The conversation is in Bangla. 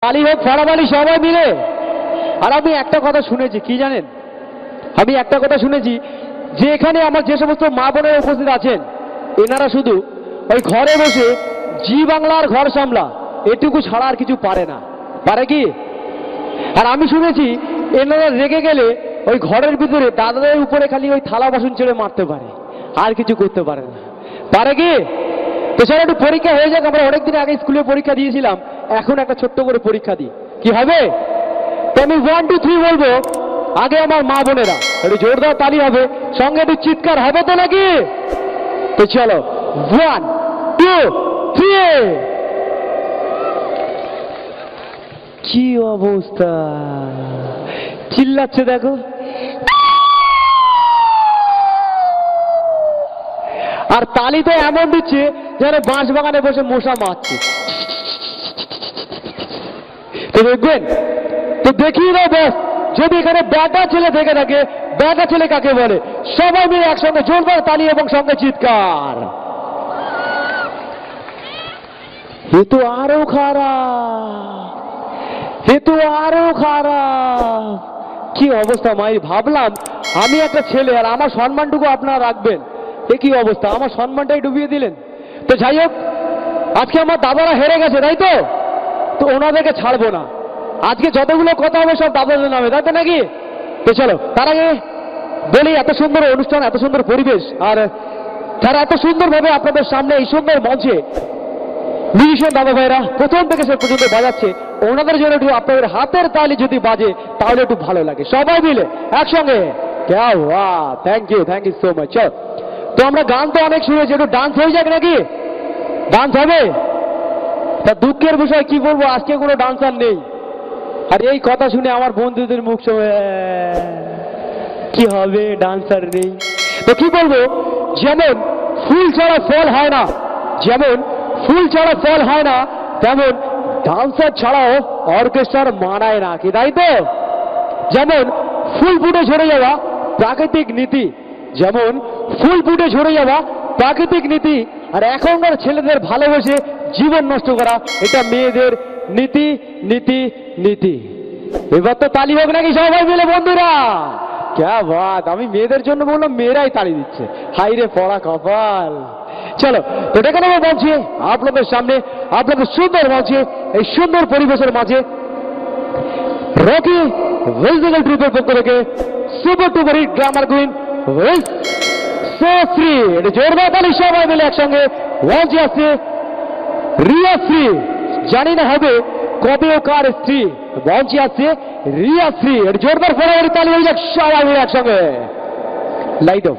তালি হোক ফাড়াবালি সবাই মিলে। আর আমি একটা কথা শুনেছি, কি জানেন, আমি একটা কথা শুনেছি যে এখানে আমার যে সমস্ত মা বোনেরা উপস্থিত আছেন, এনারা শুধু ওই ঘরে বসে জি বাংলার ঘর সামলা এটুকু ছাড়া আর কিছু পারে না, পারে কি? আর আমি শুনেছি এনারা রেগে গেলে ওই ঘরের ভিতরে দাদাদের উপরে খালি ওই থালা বাসন ছেড়ে মারতে পারে, আর কিছু করতে পারে না, পারে কি? তো স্যার একটু পরীক্ষা হয়ে যাক, আমরা অনেকদিন আগে স্কুলে পরীক্ষা দিয়েছিলাম, এখন একটা ছোট্ট করে পরীক্ষা দিই, কি হবে? তো আমি 1 2 3 বলবো, আগে আমার মা বোনেরা একটু জোরদার তালি হবে, সঙ্গে একটু চিৎকার হবে তো নাকি? তো চলো 1 2 3। কি অবস্থা, চিল্লাচ্ছে দেখো। আর তালি তো এমন দিচ্ছে যেন বাঁশ বাগানে বসে মশা মারছে। তো দেখবেন, তো দেখিয়ে দাও ব্যাস, যদি এখানে ব্যাটা ছেলে থেকে থাকে, ব্যাটা ছেলে কাকে বলে, সবাই মিলে একসঙ্গে জোরদার তালি এবং সঙ্গে চিৎকার। এ তো আরো খারাপ, এ তো আরো খারাপ। কি অবস্থা মাই, ভাবলাম আমি একটা ছেলে আর আমার সম্মানটুকু আপনারা রাখবেন, এ কি অবস্থা, আমার সম্মানটাই ডুবিয়ে দিলেন। তো যাই হোক, আজকে আমার দাদারা হেরে গেছে তাই তো, তো ওনাদেরকে ছাড়বো না, আজকে যতগুলো কথা হবে সব দাদাদের নামে, তাই তো নাকি? তো চলো, তার আগে বলি, এত সুন্দর অনুষ্ঠান, এত সুন্দর পরিবেশ, আর যারা এত সুন্দরভাবে আপনাদের সামনে এই সুন্দর মঞ্চে মিউজিশিয়ান দাদা ভাইরা প্রথম থেকে শেষ পর্যন্ত বাজাচ্ছে, ওনাদের জন্য একটু আপনাদের হাতের তালি যদি বাজে তাহলে একটু ভালো লাগে, সবাই মিলে একসঙ্গে। Thank you so much. চল, তো আমরা গান তো অনেক শুনেছি, একটু ডান্স হয়ে যাক নাকি? ডান্স হবে? তা দুঃখের বিষয় কি বলবো, আজকে কোনো ডান্সার নেই। আর এই কথা শুনে আমার বন্ধুদের মুখ সময় কি হবে, ডান্সার নেই। তো কি বলবো, যেমন ফুল ছাড়া ফল হয় না, যেমন ফুল ছাড়া ফল হয় না, তেমন ডান্সার ছাড়াও অর্কেস্ট্রার মানায় না, কি তাই তো? যেমন ফুল ফুটে ঝরে যাওয়া প্রাকৃতিক নীতি, যেমন ফুল ফুটে ঝরে যাওয়া প্রাকৃতিক নীতি, আর এখনকার ছেলেদের ভালোবেসে জীবন নষ্ট করা, এটা মেয়েদের নীতি নীতি নীতি। এবার তো তালি হোক নাকি সবাই মিলে বন্ধুরা? ক্যা বাত, আমি মেয়েদের জন্য বললাম, মেয়েরাই তালি দিচ্ছে, হাই রে পড়া কপাল। চলো, তো ডেকে নেবো মঞ্চে আপনাদের সামনে, আপনাদের সুন্দর মঞ্চে, এই সুন্দর পরিবেশের মাঝে রকি মিউজিক্যাল ট্রুপের পক্ষ থেকে super duper hit glamour queen so free, এটা জোরদার তালি সবাই মিলে একসঙ্গে। মঞ্চে আসছে রিয়া শ্রী, জানি না হবে কবে ও কার স্ত্রী, মঞ্চে আসছে রিয়া শ্রী, এটা জোরদার ফোরাফোরি তালি হয়ে যাক সবাই মিলে একসঙ্গে। Light off.